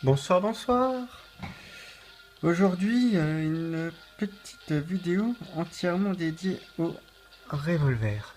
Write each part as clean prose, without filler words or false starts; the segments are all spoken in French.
Bonsoir, bonsoir. Aujourd'hui, une petite vidéo entièrement dédiée au revolver.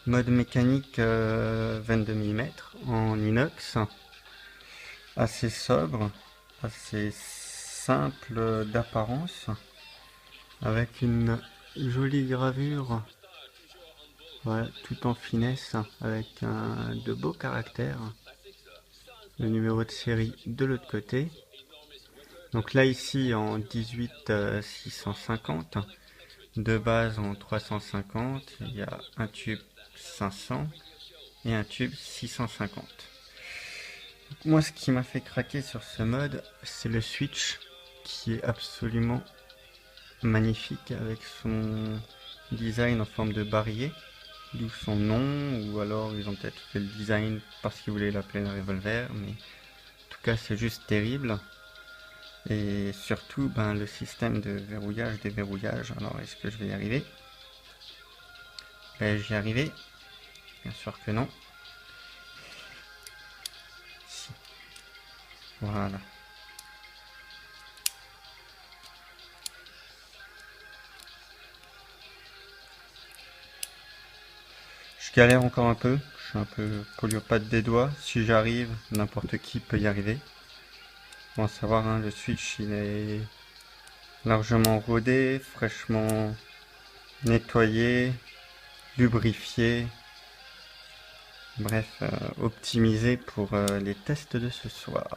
Mode mécanique 22 mm en inox, assez sobre, assez simple d'apparence, avec une jolie gravure, voilà, tout en finesse, avec de beaux caractères. Le numéro de série de l'autre côté. Donc là ici en 18 650, de base en 350, il y a un tube 500 et un tube 650. Moi ce qui m'a fait craquer sur ce mode, c'est le switch qui est absolument magnifique avec son design en forme de barillet, d'où son nom, ou alors ils ont peut-être fait le design parce qu'ils voulaient l'appeler un revolver, mais en tout cas c'est juste terrible. Et surtout, ben, le système de verrouillage, déverrouillage. Alors, est-ce que je vais y arriver? Vais-je y arriver? Bien sûr que non. Si. Voilà. Je galère encore un peu. Je suis un peu poliopathe des doigts. Si j'arrive, n'importe qui peut y arriver. Bon, à savoir, hein, le switch, il est largement rodé, fraîchement nettoyé, lubrifié. Bref, optimisé pour les tests de ce soir.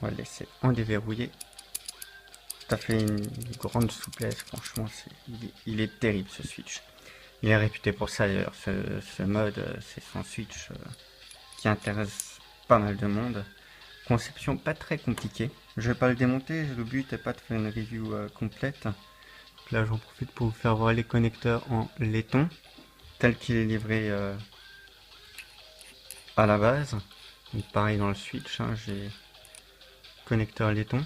On va le laisser en déverrouiller. Ça fait une grande souplesse, franchement, il est terrible ce Switch. Il est réputé pour ça d'ailleurs, ce mode, c'est son Switch qui intéresse pas mal de monde. Conception pas très compliquée. Je vais pas le démonter, le but est pas de faire une review complète. Là j'en profite pour vous faire voir les connecteurs en laiton, tel qu'il est livré à la base. Donc pareil dans le Switch, hein, j'ai connecteur laiton.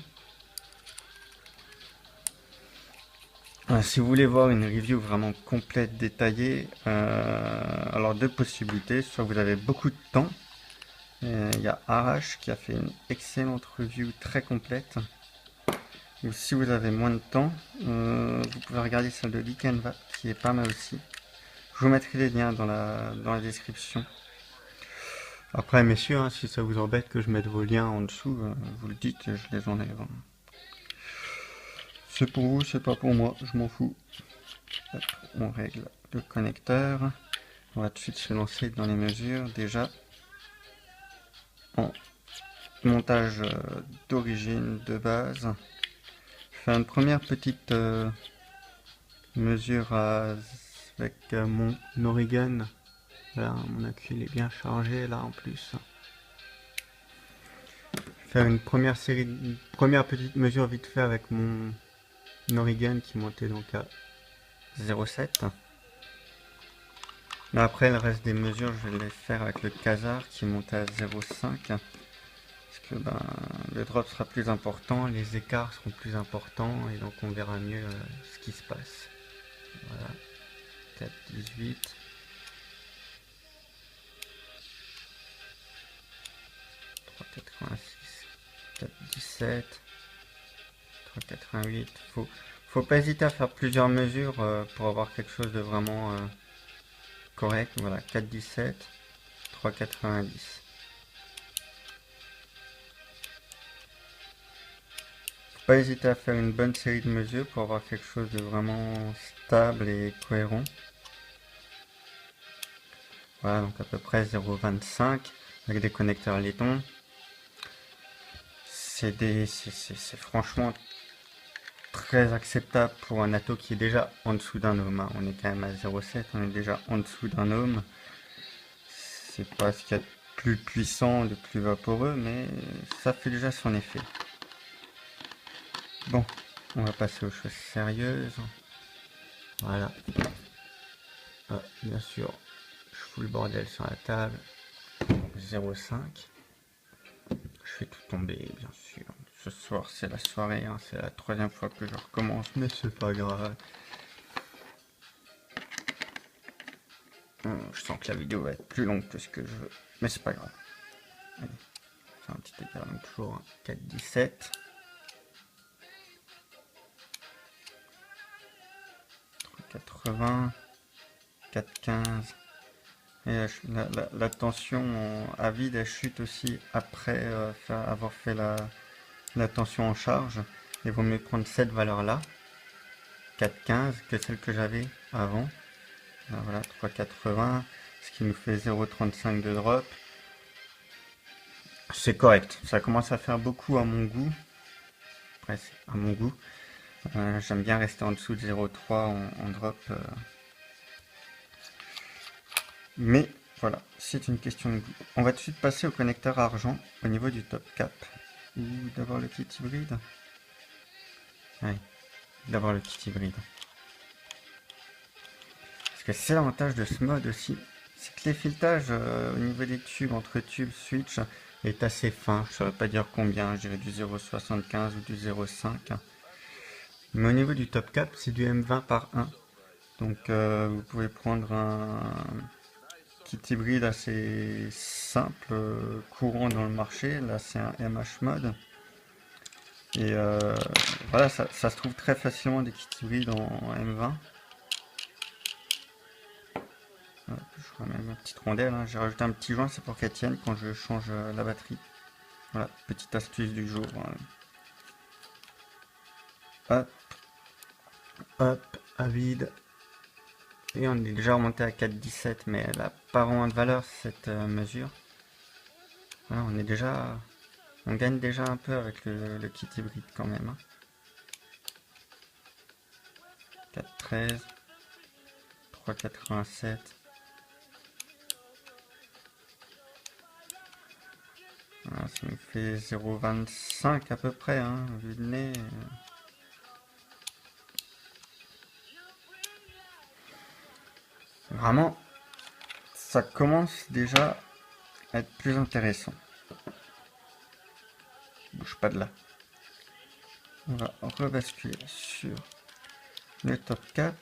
Si vous voulez voir une review vraiment complète, détaillée, alors deux possibilités. Soit vous avez beaucoup de temps, il y a Arash qui a fait une excellente review très complète. Ou si vous avez moins de temps, vous pouvez regarder celle de Likenva qui est pas mal aussi. Je vous mettrai les liens dans la description. Après, messieurs, hein, si ça vous embête que je mette vos liens en dessous, vous le dites, je les enlève. C'est pour vous, c'est pas pour moi, je m'en fous. Hop, on règle le connecteur. On va tout de suite se lancer dans les mesures. Déjà, en montage d'origine, de base. Je fais une première petite mesure avec mon Origan. Là, mon accu il est bien chargé là en plus. Faire une première petite mesure vite fait avec mon Origan qui montait donc à 0,7. Mais après, le reste des mesures, je vais les faire avec le Kazar qui monte à 0,5. Parce que ben, le drop sera plus important, les écarts seront plus importants et donc on verra mieux ce qui se passe. Voilà, 4,18, 3,86, 4,17, 3,88. Faut pas hésiter à faire plusieurs mesures pour avoir quelque chose de vraiment correct. Voilà, 4,17, 3,90. Pas hésiter à faire une bonne série de mesures pour avoir quelque chose de vraiment stable et cohérent. Voilà, donc à peu près 0,25 avec des connecteurs laiton. C'est franchement très acceptable pour un atto qui est déjà en dessous d'un ohm, hein. On est quand même à 0,7, on est déjà en dessous d'un ohm. C'est pas ce qu'il y a de plus puissant, de plus vaporeux, mais ça fait déjà son effet. Bon, on va passer aux choses sérieuses. Voilà. Ah, bien sûr, je fous le bordel sur la table. 0,5. Je fais tout tomber, bien sûr. Ce soir, c'est la soirée, hein. C'est la troisième fois que je recommence, mais c'est pas grave. Je sens que la vidéo va être plus longue que ce que je veux, mais c'est pas grave. Allez. fait un petit écart, donc toujours 4,17. 3,80. 4,15. Et la tension à vide, elle chute aussi après avoir fait la tension en charge. Il vaut mieux prendre cette valeur-là, 4,15, que celle que j'avais avant. Là, voilà, 3,80, ce qui nous fait 0,35 de drop. C'est correct, ça commence à faire beaucoup à mon goût. Presque à mon goût. J'aime bien rester en dessous de 0,3 en drop. Mais voilà, c'est une question de goût. On va tout de suite passer au connecteur argent au niveau du top cap. Ou d'abord le kit hybride. Oui, d'abord le kit hybride. Parce que c'est l'avantage de ce mode aussi, c'est que l'effiltrage au niveau des tubes, entre tubes, switch, est assez fin. Je ne saurais pas dire combien, je dirais du 0,75 ou du 0,5. Mais au niveau du top cap, c'est du M20 par 1. Donc vous pouvez prendre un kit hybride assez simple, courant dans le marché. Là, c'est un MH mode. Et voilà, ça se trouve très facilement des kits hybrides en M20. Je remets ma petite rondelle, hein. J'ai rajouté un petit joint, c'est pour qu'elle tienne quand je change la batterie. Voilà, petite astuce du jour. Hop, hop, à vide. Et on est déjà remonté à 4,17, mais elle n'a pas vraiment de valeur cette mesure. Voilà, on gagne déjà un peu avec le kit hybride quand même. 4,13, 3,87. Voilà, ça nous fait 0,25 à peu près, hein, vu le nez. Vraiment, ça commence déjà à être plus intéressant. Bouge pas de là. On va rebasculer sur le top cap.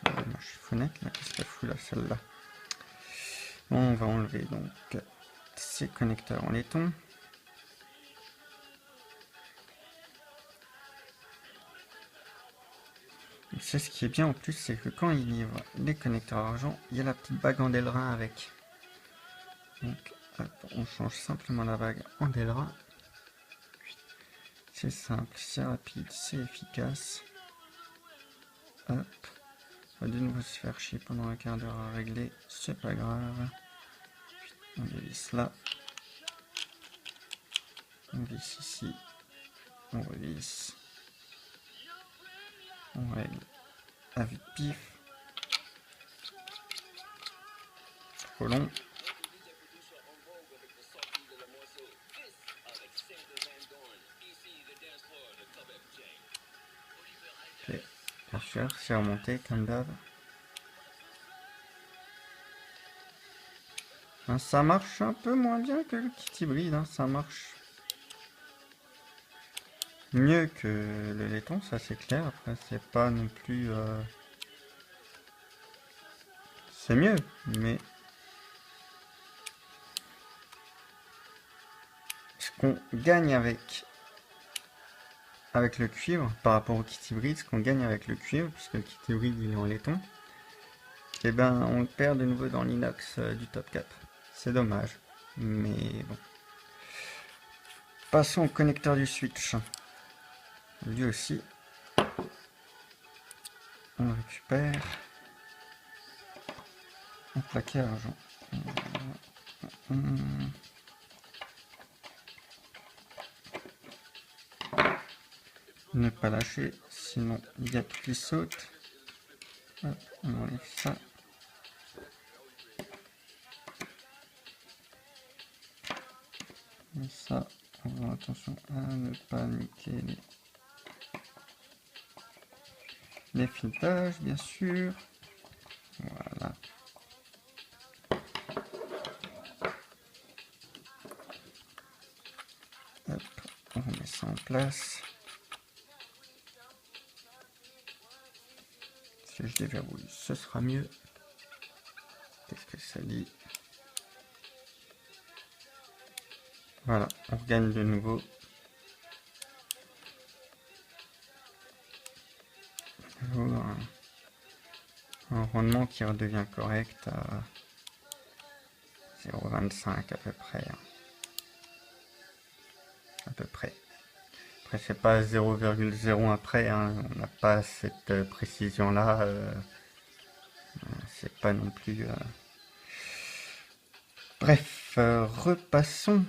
Ma chiffonnette, là, qu'est-ce qu'elle fout là, celle-là? On va enlever donc ces connecteurs en laiton. C'est ce qui est bien en plus, c'est que quand il livre les connecteurs argent, il y a la petite bague en Delrin avec. Donc hop, on change simplement la bague en Delrin. C'est simple, c'est rapide, c'est efficace. Hop, on va de nouveau se faire chier pendant un quart d'heure à régler, c'est pas grave. On dévisse là. On visse ici. On revisse. On règle à vite pif. Trop long. Ok, bien sûr, c'est remonté comme d'hab. Hein, ça marche un peu moins bien que le kit hybride, hein, ça marche mieux que le laiton, ça c'est clair. Après, c'est pas non plus. C'est mieux, mais ce qu'on gagne avec le cuivre par rapport au kit hybride, ce qu'on gagne avec le cuivre, puisque le kit hybride il est en laiton, et ben on perd de nouveau dans l'inox du top 4. C'est dommage, mais bon. Passons au connecteur du switch. Lui aussi, on le récupère. Un plaqué argent. Ne pas lâcher, sinon il y a tout qui saute. Hop, on enlève ça. Et ça, on va faire attention à ne pas niquer les filettages, bien sûr. Voilà. Hop, on remet ça en place. Si je déverrouille, ce sera mieux. Qu'est-ce que ça dit? Voilà, on regagne de nouveau. Un rendement qui redevient correct à 0,25 à peu près. À peu près. Après, c'est pas 0,01 après, hein. On n'a pas cette précision-là. C'est pas non plus... Bref, repassons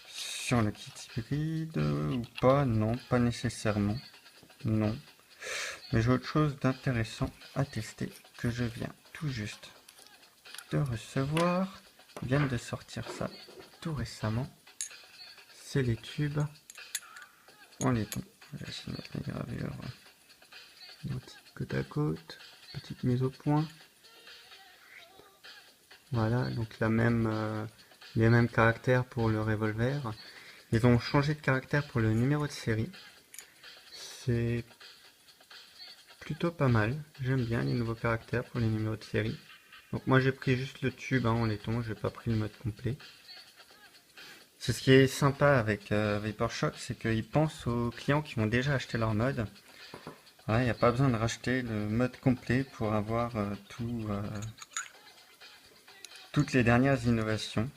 sur le kit hybride ou pas. Non, pas nécessairement. Non. Mais j'ai autre chose d'intéressant à tester que je viens tout juste de recevoir. Ils viennent de sortir ça tout récemment. C'est les tubes en laiton. Je vais essayer de mettre les gravures côte à côte. Petite mise au point. Voilà, donc les mêmes caractères pour le revolver. Ils ont changé de caractère pour le numéro de série. C'est plutôt pas mal. J'aime bien les nouveaux caractères pour les numéros de série. Donc moi j'ai pris juste le tube en laiton, j'ai pas pris le mode complet. C'est ce qui est sympa avec VaporShock, c'est qu'ils pensent aux clients qui ont déjà acheté leur mode. Il n'y a pas besoin de racheter le mode complet pour avoir toutes les dernières innovations.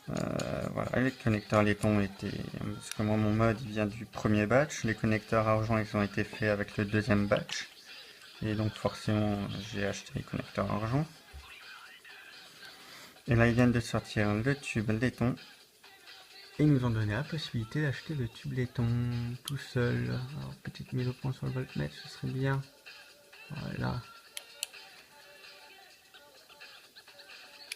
Voilà, les connecteurs laiton étaient... Parce que moi, mon mode il vient du premier batch. Les connecteurs argent, ils ont été faits avec le deuxième batch. Et donc forcément, j'ai acheté les connecteurs argent. Et là, ils viennent de sortir le tube laiton. Et ils nous ont donné la possibilité d'acheter le tube laiton tout seul. Alors, petite mise au point sur le voltmètre, ce serait bien. Voilà.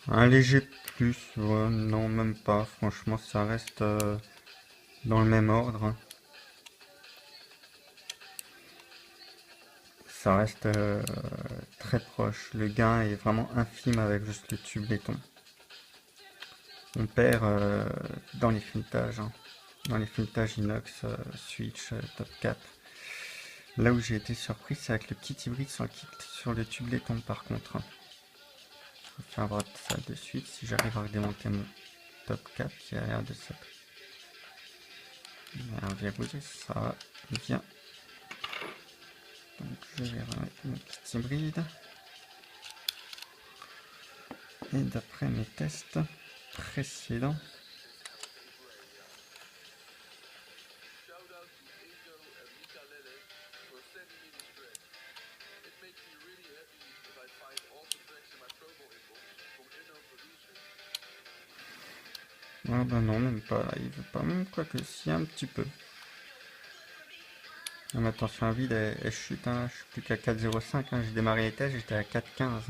Un léger plus, ouais, non, même pas. Franchement, ça reste dans le même ordre. Ça reste très proche. Le gain est vraiment infime avec juste le tube laiton. On perd dans les filettages, hein. Dans les filettages inox, switch, top cap. Là où j'ai été surpris, c'est avec le kit hybride sur le tube laiton par contre. Je vais faire voir ça de suite si j'arrive à redémonter mon top cap qui a l'air de verrouiller. Ça va bien. Donc je vais remettre mon kit hybride. Et d'après mes tests précédents, ah bah non, même pas, il veut pas, même quoi que si, un petit peu. Ah, ma tension à vide, elle chute, hein. Je suis plus qu'à 4,05, hein. J'ai démarré les tests, j'étais à 4,15.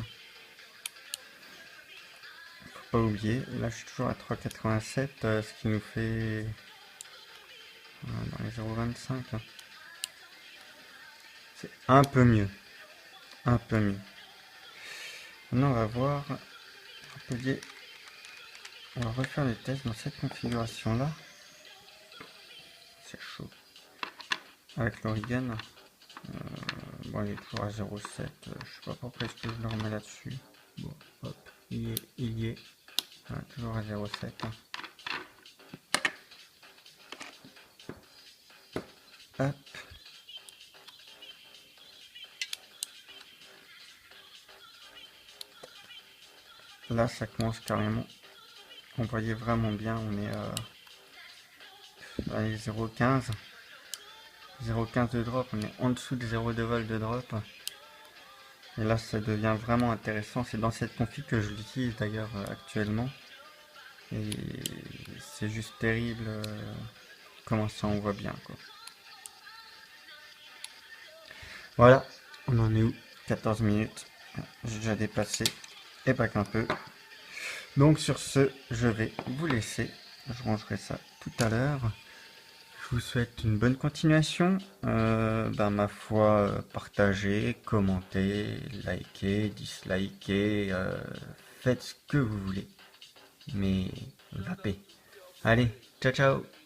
Faut pas oublier, et là je suis toujours à 3,87, ce qui nous fait dans les 0,25. Hein. C'est un peu mieux, un peu mieux. Maintenant on va voir, rappeler, on va refaire les tests dans cette configuration là. C'est chaud. Avec l'Origen, bon il est toujours à 0,7, je sais pas pourquoi est-ce que je le remets là-dessus. Bon, hop, il y est. Voilà, toujours à 0,7. Hein. Hop. Là ça commence carrément. On voyait vraiment bien, on est à 0,15. 0,15 de drop, on est en dessous de 0,2 volts de drop. Et là ça devient vraiment intéressant. C'est dans cette config que je l'utilise d'ailleurs actuellement. Et c'est juste terrible comment ça on voit bien quoi. Voilà, on en est où? 14 minutes. J'ai déjà dépassé. Et pas qu'un peu. Donc sur ce, je vais vous laisser. Je rangerai ça tout à l'heure. Je vous souhaite une bonne continuation. Ma foi, partagez, commentez, likez, dislikez, faites ce que vous voulez. Mais vapez. Allez, ciao ciao.